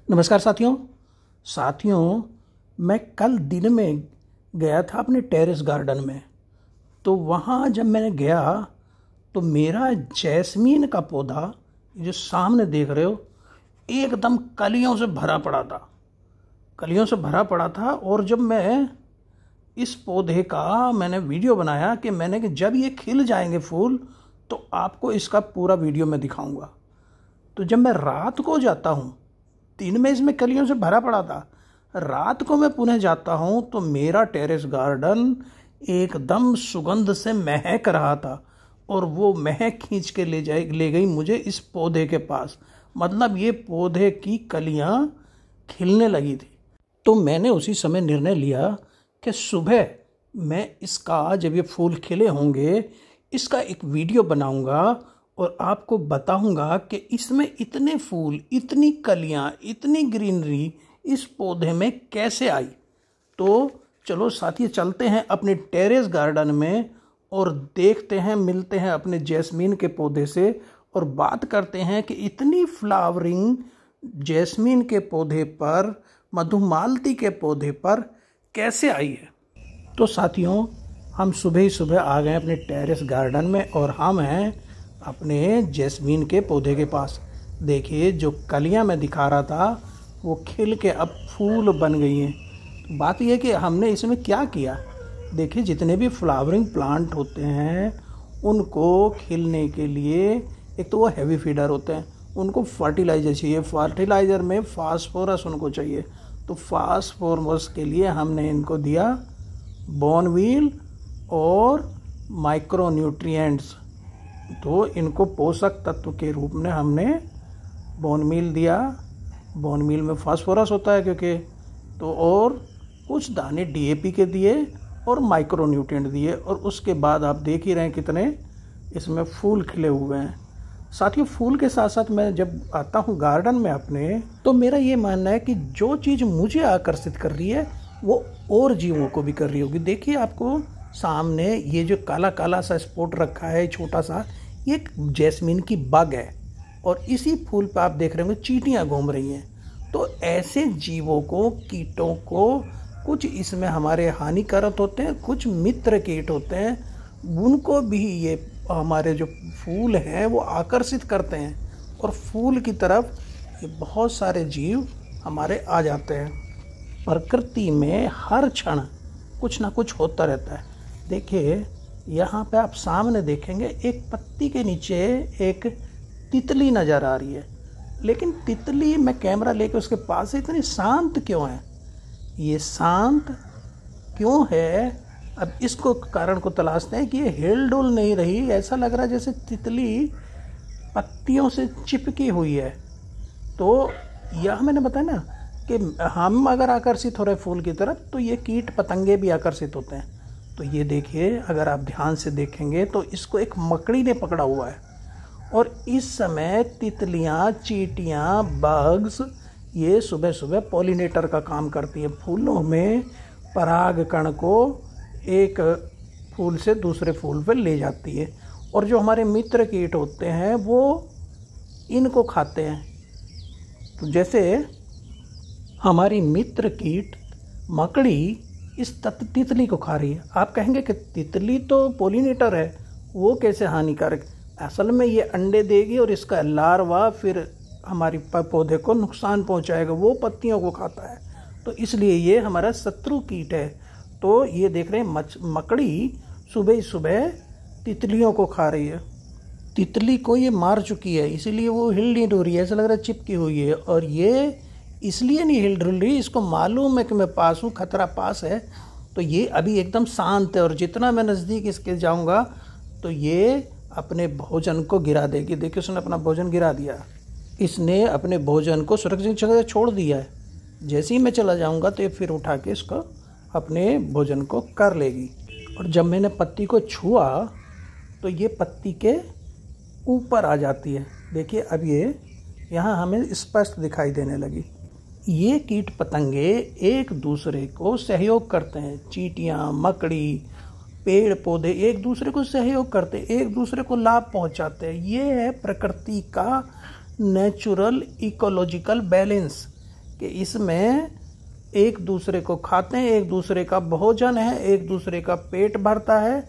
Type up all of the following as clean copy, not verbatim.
नमस्कार साथियों, मैं कल दिन में गया था अपने टेरेस गार्डन में। तो वहाँ जब मैंने गया तो मेरा जैस्मीन का पौधा जो सामने देख रहे हो एकदम कलियों से भरा पड़ा था। और जब मैं इस पौधे का मैंने वीडियो बनाया कि जब ये खिल जाएंगे फूल तो आपको इसका पूरा वीडियो मैं दिखाऊंगा। तो जब मैं रात को जाता हूँ, दिन में इसमें कलियों से भरा पड़ा था, रात को मैं पुनः जाता हूँ तो मेरा टेरेस गार्डन एकदम सुगंध से महक रहा था। और वो महक खींच के ले गई मुझे इस पौधे के पास। मतलब ये पौधे की कलियाँ खिलने लगी थी। तो मैंने उसी समय निर्णय लिया कि सुबह मैं इसका, जब ये फूल खिले होंगे, इसका एक वीडियो बनाऊंगा और आपको बताऊंगा कि इसमें इतने फूल, इतनी कलियां, इतनी ग्रीनरी इस पौधे में कैसे आई। तो चलो साथियों, चलते हैं अपने टेरेस गार्डन में और देखते हैं, मिलते हैं अपने जैस्मीन के पौधे से और बात करते हैं कि इतनी फ्लावरिंग जैस्मीन के पौधे पर, मधुमालती के पौधे पर कैसे आई है। तो साथियों, हम सुबह ही सुबह आ गए अपने टेरेस गार्डन में और हम हैं अपने जैस्मीन के पौधे के पास। देखिए, जो कलियां मैं दिखा रहा था वो खिल के अब फूल बन गई हैं। तो बात यह है कि हमने इसमें क्या किया। देखिए, जितने भी फ्लावरिंग प्लांट होते हैं उनको खिलने के लिए एक तो वो हैवी फीडर होते हैं, उनको फर्टिलाइज़र चाहिए। फर्टिलाइज़र में फास्फोरस उनको चाहिए। तो फास्फोरस के लिए हमने इनको दिया बोनवील और माइक्रोन्यूट्रिएंट्स। तो इनको पोषक तत्व के रूप में हमने बोनमील दिया। बोनमील में फास्फोरस होता है क्योंकि, तो और कुछ दाने डीएपी के दिए और माइक्रोन्यूट्रिएंट दिए। और उसके बाद आप देख ही रहे हैं कितने इसमें फूल खिले हुए हैं। साथियों, फूल के साथ साथ मैं जब आता हूँ गार्डन में अपने, तो मेरा ये मानना है कि जो चीज़ मुझे आकर्षित कर रही है वो और जीवों को भी कर रही होगी। देखिए, आपको सामने ये जो काला काला सा स्पॉट रखा है छोटा सा, ये एक जैस्मीन की बग है। और इसी फूल पे आप देख रहे होंगे चींटियां घूम रही हैं। तो ऐसे जीवों को, कीटों को, कुछ इसमें हमारे हानिकारक होते हैं, कुछ मित्र कीट होते हैं, उनको भी ये हमारे जो फूल हैं वो आकर्षित करते हैं। और फूल की तरफ ये बहुत सारे जीव हमारे आ जाते हैं। प्रकृति में हर क्षण कुछ ना कुछ होता रहता है। देखिए, यहाँ पे आप सामने देखेंगे एक पत्ती के नीचे एक तितली नज़र आ रही है। लेकिन तितली, मैं कैमरा लेके उसके पास से, इतनी शांत क्यों है? ये शांत क्यों है? अब इसको कारण को तलाशते हैं कि ये हिल डुल नहीं रही। ऐसा लग रहा है जैसे तितली पत्तियों से चिपकी हुई है। तो यह मैंने बताया ना कि हम अगर आकर्षित हो रहे फूल की तरफ तो ये कीट पतंगे भी आकर्षित होते हैं। तो ये देखिए, अगर आप ध्यान से देखेंगे तो इसको एक मकड़ी ने पकड़ा हुआ है। और इस समय तितलियां, चींटियां, बग्स ये सुबह सुबह पॉलिनेटर का काम करती हैं। फूलों में परागकण को एक फूल से दूसरे फूल पर ले जाती है। और जो हमारे मित्र कीट होते हैं वो इनको खाते हैं। तो जैसे हमारी मित्र कीट मकड़ी इस तितली को खा रही है। आप कहेंगे कि तितली तो पॉलिनेटर है, वो कैसे हानिकारक? असल में ये अंडे देगी और इसका लार्वा फिर हमारी पौधे को नुकसान पहुंचाएगा, वो पत्तियों को खाता है। तो इसलिए ये हमारा शत्रु कीट है। तो ये देख रहे हैं मकड़ी सुबह सुबह तितलियों को खा रही है। तितली को ये मार चुकी है, इसीलिए वो हिल नहीं डुल रही है, ऐसा लग रहा है चिपकी हुई है। और ये इसलिए नहीं हिल डुल रही, इसको मालूम है कि मैं पास हूँ, खतरा पास है। तो ये अभी एकदम शांत है और जितना मैं नज़दीक इसके जाऊँगा तो ये अपने भोजन को गिरा देगी। देखिए, उसने अपना भोजन गिरा दिया। इसने अपने भोजन को सुरक्षित जगह छोड़ दिया है। जैसे ही मैं चला जाऊँगा तो ये फिर उठा के इसको अपने भोजन को कर लेगी। और जब मैंने पत्ती को छुआ तो ये पत्ती के ऊपर आ जाती है। देखिए, अब ये यहाँ हमें स्पष्ट दिखाई देने लगी। ये कीट पतंगे एक दूसरे को सहयोग करते हैं। चींटियाँ, मकड़ी, पेड़ पौधे एक दूसरे को सहयोग करते हैं, एक दूसरे को लाभ पहुंचाते हैं। ये है प्रकृति का नेचुरल इकोलॉजिकल बैलेंस। कि इसमें एक दूसरे को खाते हैं, एक दूसरे का भोजन है, एक दूसरे का पेट भरता है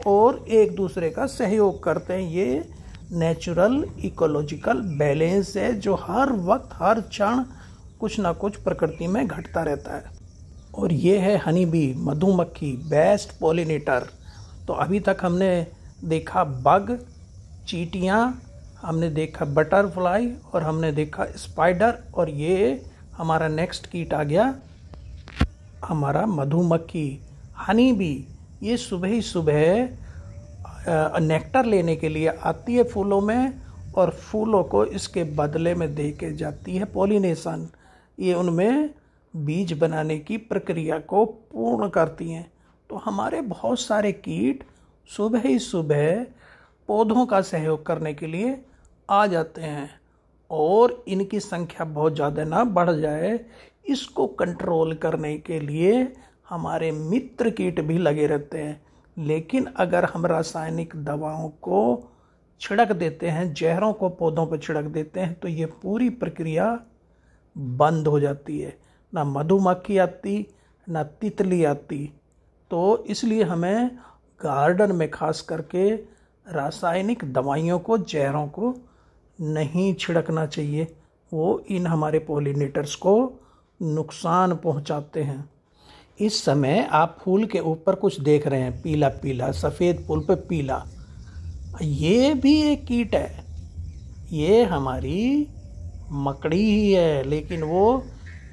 और एक दूसरे का सहयोग करते हैं। ये नेचुरल इकोलॉजिकल बैलेंस है जो हर वक्त हर क्षण कुछ ना कुछ प्रकृति में घटता रहता है। और ये है हनी बी, मधुमक्खी, बेस्ट पॉलिनेटर। तो अभी तक हमने देखा बग, चींटियाँ, हमने देखा बटरफ्लाई और हमने देखा स्पाइडर, और ये हमारा नेक्स्ट कीट आ गया हमारा मधुमक्खी, हनी बी। ये सुबह ही सुबह नेक्टर लेने के लिए आती है फूलों में और फूलों को इसके बदले में दे के जाती है पॉलिनेशन। ये उनमें बीज बनाने की प्रक्रिया को पूर्ण करती हैं। तो हमारे बहुत सारे कीट सुबह ही सुबह पौधों का सहयोग करने के लिए आ जाते हैं और इनकी संख्या बहुत ज़्यादा ना बढ़ जाए, इसको कंट्रोल करने के लिए हमारे मित्र कीट भी लगे रहते हैं। लेकिन अगर हम रासायनिक दवाओं को छिड़क देते हैं, जहरों को पौधों पर छिड़क देते हैं, तो ये पूरी प्रक्रिया बंद हो जाती है। ना मधुमक्खी आती, ना तितली आती। तो इसलिए हमें गार्डन में खास करके रासायनिक दवाइयों को, जहरों को नहीं छिड़कना चाहिए। वो इन हमारे पॉलिनेटर्स को नुकसान पहुंचाते हैं। इस समय आप फूल के ऊपर कुछ देख रहे हैं, पीला पीला, सफ़ेद फूल पे पीला, ये भी एक कीट है। ये हमारी मकड़ी ही है, लेकिन वो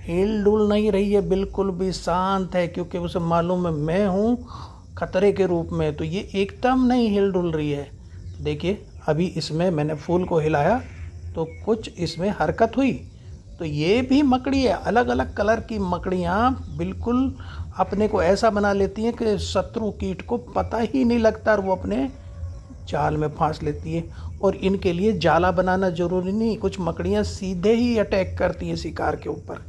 हिल डुल नहीं रही है, बिल्कुल भी शांत है, क्योंकि उसे मालूम है मैं हूँ खतरे के रूप में। तो ये एकदम नहीं हिल डुल रही है। देखिए अभी इसमें मैंने फूल को हिलाया तो कुछ इसमें हरकत हुई। तो ये भी मकड़ी है। अलग अलग कलर की मकड़ियाँ बिल्कुल अपने को ऐसा बना लेती हैं कि शत्रु कीट को पता ही नहीं लगता और वो अपने जाल में फांस लेती है। और इनके लिए जाला बनाना ज़रूरी नहीं, कुछ मकड़ियाँ सीधे ही अटैक करती हैं शिकार के ऊपर,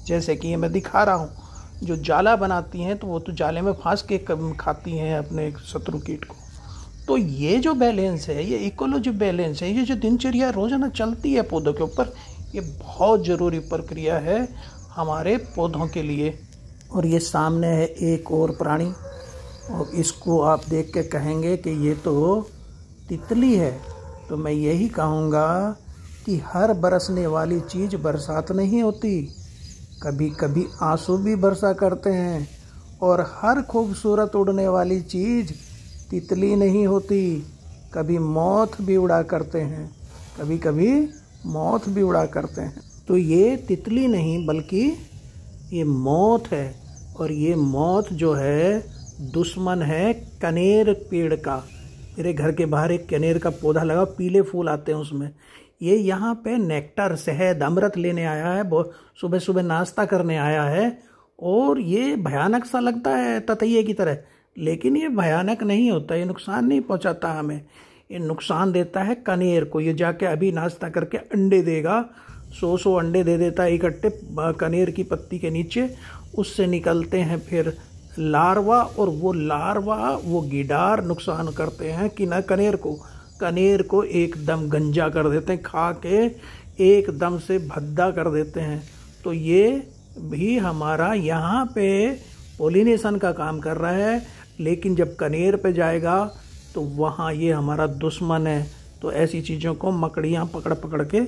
जैसे कि ये मैं दिखा रहा हूँ। जो जाला बनाती हैं तो वो तो जाले में फांस के खाती हैं अपने शत्रु कीट को। तो ये जो बैलेंस है, ये इकोलॉजी बैलेंस है, ये जो दिनचर्या रोजाना चलती है पौधों के ऊपर, ये बहुत ज़रूरी प्रक्रिया है हमारे पौधों के लिए। और ये सामने है एक और प्राणी, और इसको आप देख के कहेंगे कि ये तो तितली है। तो मैं यही कहूँगा कि हर बरसने वाली चीज़ बरसात नहीं होती, कभी कभी आंसू भी बरसा करते हैं। और हर खूबसूरत उड़ने वाली चीज़ तितली नहीं होती, कभी मौत भी उड़ा करते हैं, कभी कभी मौत भी उड़ा करते हैं। तो ये तितली नहीं बल्कि ये मौत है। और ये मौत जो है दुश्मन है कनेर पेड़ का। मेरे घर के बाहर एक कनेर का पौधा लगा, पीले फूल आते हैं उसमें। ये यहाँ पे नेक्टर, शहद, अमृत लेने आया है, सुबह सुबह नाश्ता करने आया है। और ये भयानक सा लगता है ततैये की तरह, लेकिन ये भयानक नहीं होता, ये नुकसान नहीं पहुँचाता हमें। ये नुकसान देता है कनेर को। ये जाके अभी नाश्ता करके अंडे देगा, 100 अंडे दे देता है इकट्ठे कनेर की पत्ती के नीचे। उससे निकलते हैं फिर लार्वा, और वो लार्वा, वो गिडार नुकसान करते हैं कि ना कनेर को एकदम गंजा कर देते हैं, खा के एकदम से भद्दा कर देते हैं। तो ये भी हमारा यहाँ पे पोलिनेशन का काम कर रहा है, लेकिन जब कनेर पे जाएगा तो वहाँ ये हमारा दुश्मन है। तो ऐसी चीज़ों को मकड़ियाँ पकड़ पकड़ के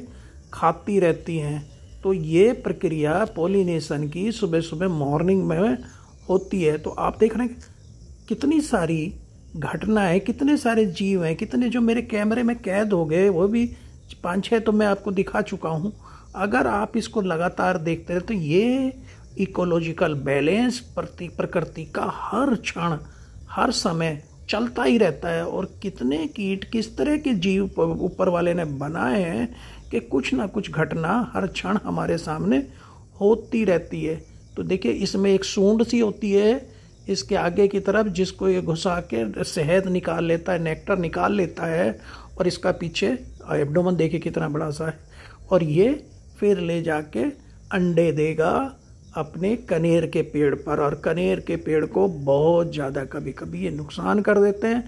खाती रहती हैं। तो ये प्रक्रिया पोलिनेशन की सुबह सुबह मॉर्निंग में होती है। तो आप देख रहे हैं कितनी सारी घटनाएं, कितने सारे जीव हैं, कितने जो मेरे कैमरे में कैद हो गए, वो भी 5-6 तो मैं आपको दिखा चुका हूँ। अगर आप इसको लगातार देखते रहे तो ये इकोलॉजिकल बैलेंस प्रकृति का हर क्षण हर समय चलता ही रहता है। और कितने कीट, किस तरह के जीव ऊपर वाले ने बनाए हैं कि कुछ ना कुछ घटना हर क्षण हमारे सामने होती रहती है। तो देखिए इसमें एक सूंड सी होती है इसके आगे की तरफ, जिसको ये घुसा के शहद निकाल लेता है, नेक्टर निकाल लेता है। और इसका पीछे एब्डोमेन देखिए कितना बड़ा सा है। और ये फिर ले जाके अंडे देगा अपने कनेर के पेड़ पर। और कनेर के पेड़ को बहुत ज़्यादा कभी कभी ये नुकसान कर देते हैं,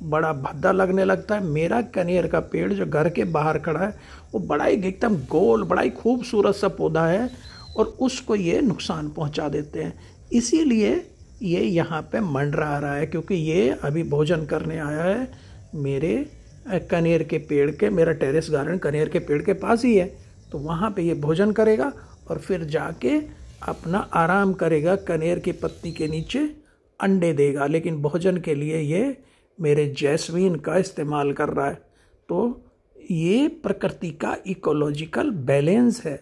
बड़ा भद्दा लगने लगता है। मेरा कनेर का पेड़ जो घर के बाहर खड़ा है वो बड़ा ही एकदम गोल, बड़ा ही खूबसूरत सा पौधा है। और उसको ये नुकसान पहुंचा देते हैं। इसीलिए ये यहाँ पे मंडरा रहा है, क्योंकि ये अभी भोजन करने आया है मेरे कनेर के पेड़ के, मेरा टेरेस गार्डन कनेर के पेड़ के पास ही है। तो वहाँ पे ये भोजन करेगा और फिर जाके अपना आराम करेगा, कनेर की पत्ती के नीचे अंडे देगा। लेकिन भोजन के लिए ये मेरे जैस्मीन का इस्तेमाल कर रहा है। तो ये प्रकृति का इकोलॉजिकल बैलेंस है।